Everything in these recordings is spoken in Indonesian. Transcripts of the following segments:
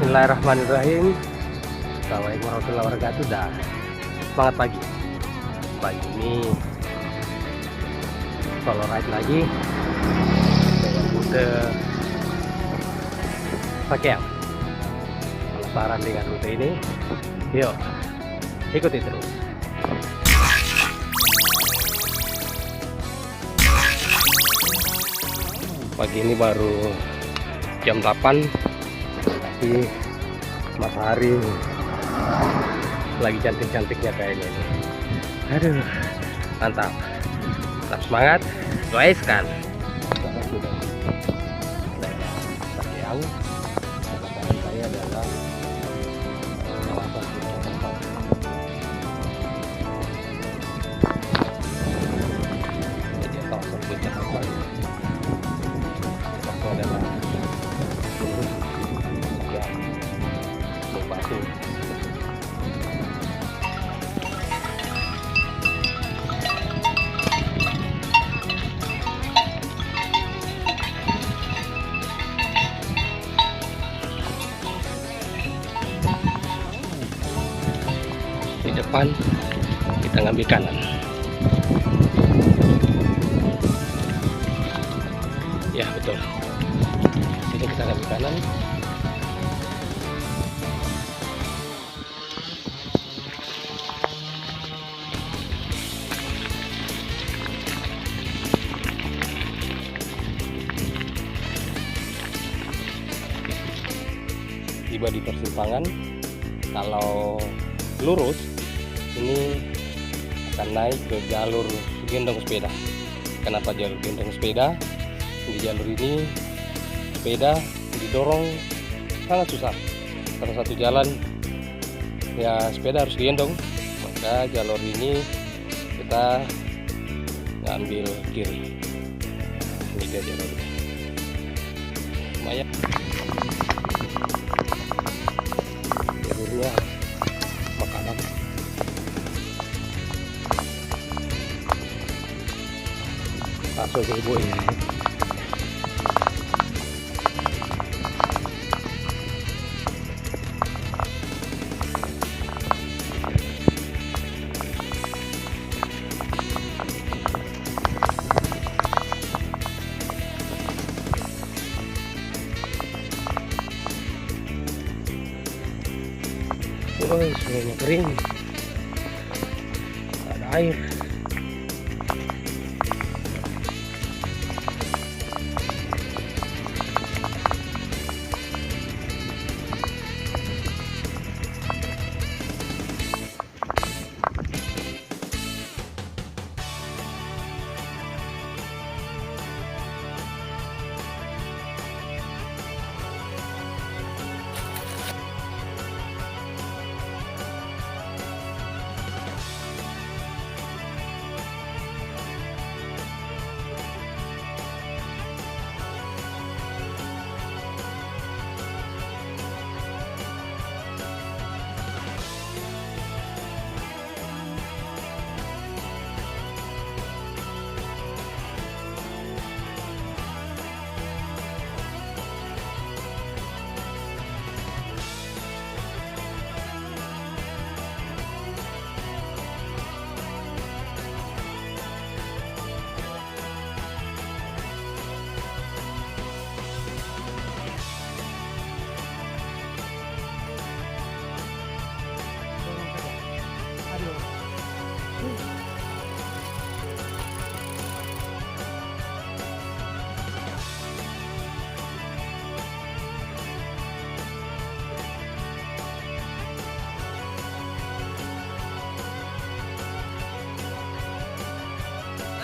Bismillahirrahmanirrahim. Assalamualaikum warahmatullahi wabarakatuh. Dah semangat pagi. Pagi ini solo ride lagi dengan rute Pakeang. Penasaran dengan rute ini? Yuk, ikuti terus. Pagi ini baru jam 8, tapi matahari lagi cantik-cantiknya kayaknya ini. Aduh, mantap. Tetap semangat, doaiskan. Pakeang, belakang saya adalah kawasan Gunung Tempang. Jadi kawasan puncak Tempang. Itu adalah batu. Di depan kita ngambil kanan. Ya betul. Sini kita ngambil kanan. Tiba di persimpangan. Kalau lurus ini akan naik ke jalur gendong sepeda. Kenapa jalur gendong sepeda? Di jalur ini sepeda didorong sangat susah. Salah satu jalan ya sepeda harus gendong, maka jalur ini kita ngambil kiri. Ini dia jalurnya. Lumayan. Jalurnya makanan. Masuk ke ibu ini. Oh, sungainya kering, ada air.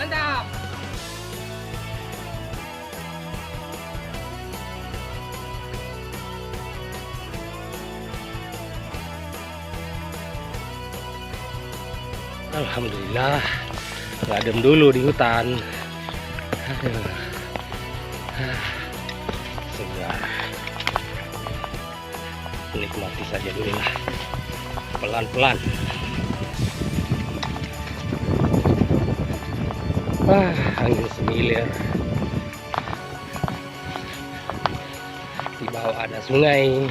Mantap. Alhamdulillah, ngadem dulu di hutan. Aduh, segar. Nikmati saja dulu lah, pelan-pelan. Angin semilir. Di bawah ada sungai.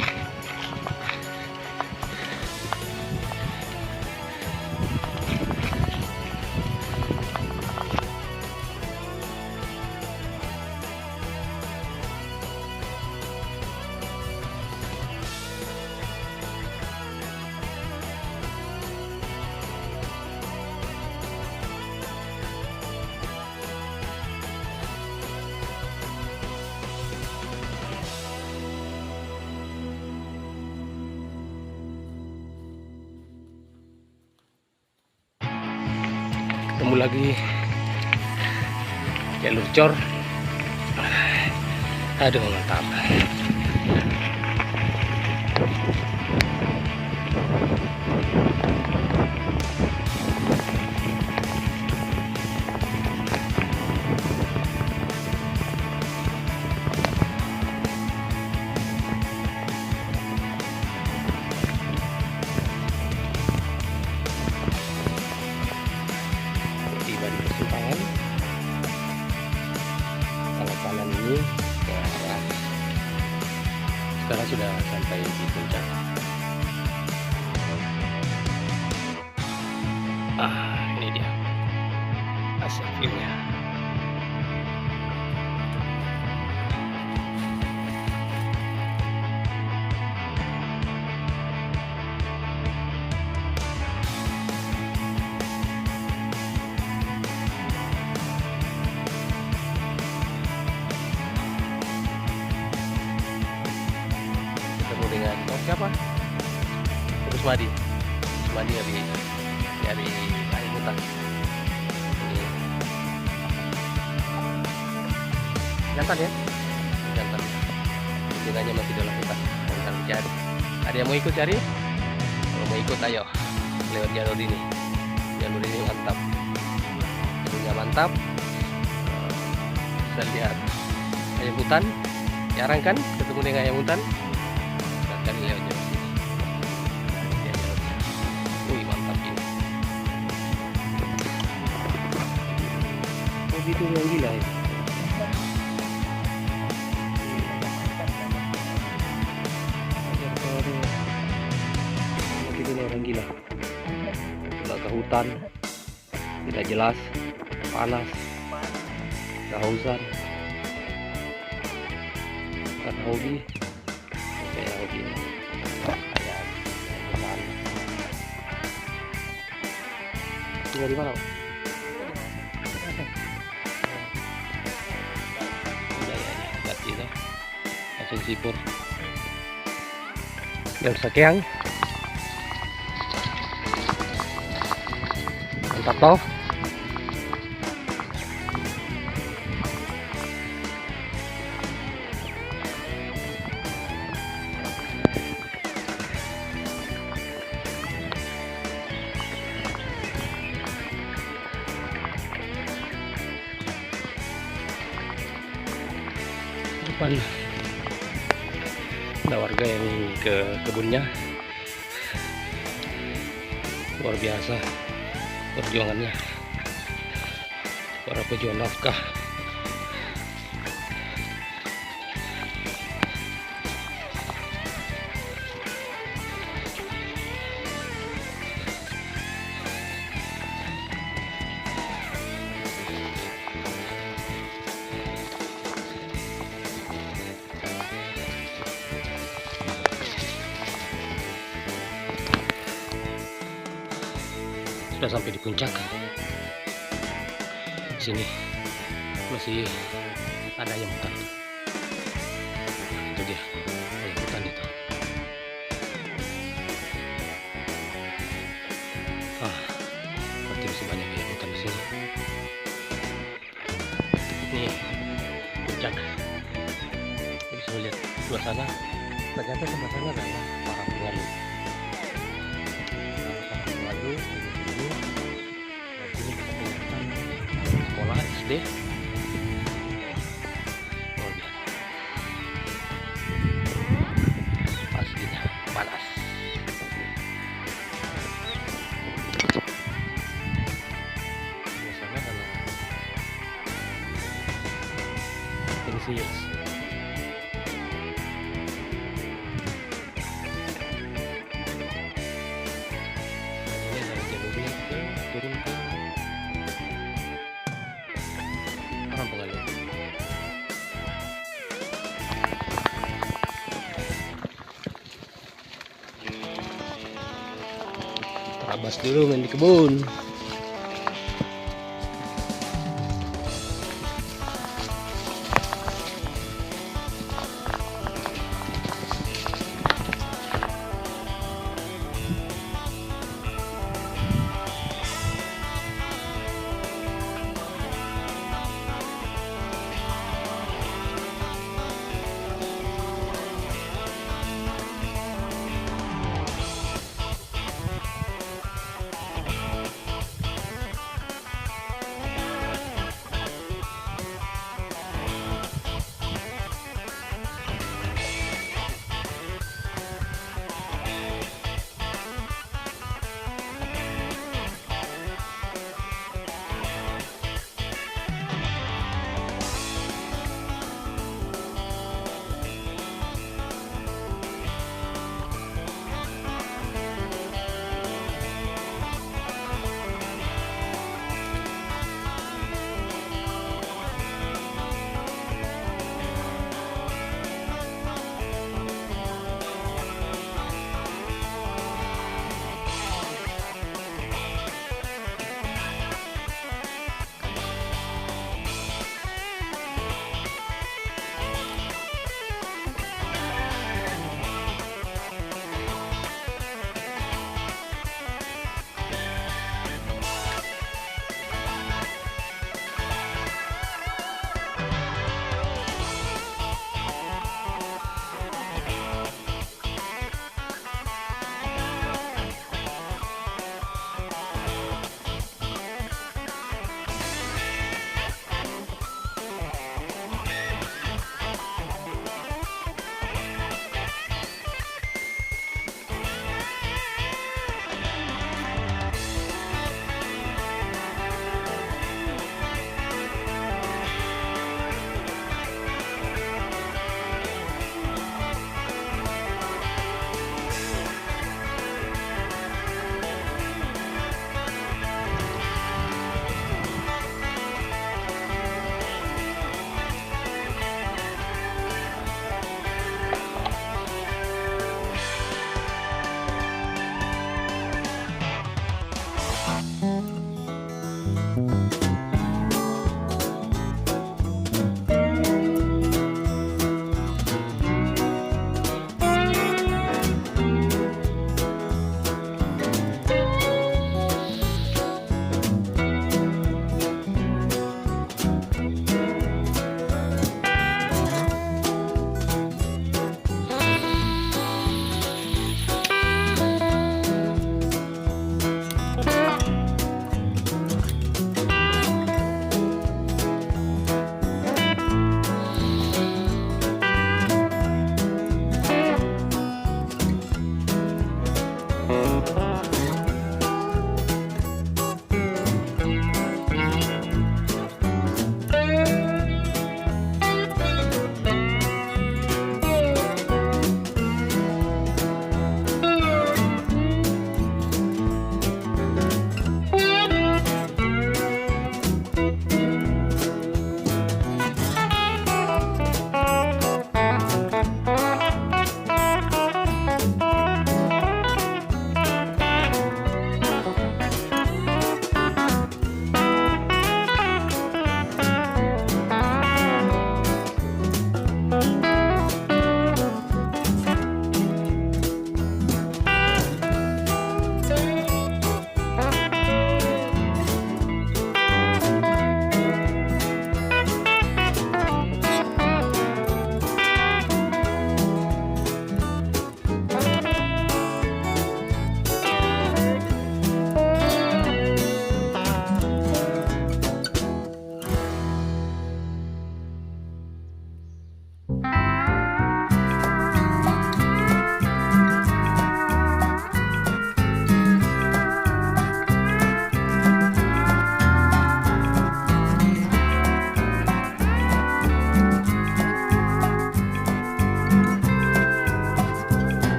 ketemu lagi jalur cor. Aduh, mantap. Tiba di persimpangan. Kalau kanan ini ke arah, sekarang sudah sampai di puncak. Ini dia hasil view-nya. Ketemu dengan siapa? Terus Madi dari air hutan. Ini jantan ya, jantan. Tinggalnya masih dalam hutan. Kita cari. Ada yang mau ikut cari? Kalau mau ikut, ayo lewat jalur ini. Jalur ini mantap. Jalurnya mantap. Bisa lihat ayam hutan. Jarang kan ketemu dengan ayam hutan. Kita cari lewat jalur ini. Ya, jalurnya. Wih, mantap ini. Oh gitu, yang gila ya. Ini orang gila. Pulang ke hutan, tidak jelas, panas, kehausan, karena hobi, kayak hobi kayak hutan. Tinggal di mana? Udah ya, dekat kita, langsung sipur. Dan sakeang. Mantap toh. Depan ada warga yang ke kebunnya. Luar biasa perjuangannya, para pejuang nafkah. Sudah sampai di puncak. Di sini masih ada ayam hutan. Itu dia ayam hutan itu. Berarti masih banyak ayam hutan di sini. Ini puncak. Bisa melihat suasana. Ternyata sebelah sana adalah para pengalu. Sekolah SD. Pastinya panas. Biasanya kalau Celsius. Ini dari jalurnya turun ke orang Pengalu. Terabas dulu main di kebun.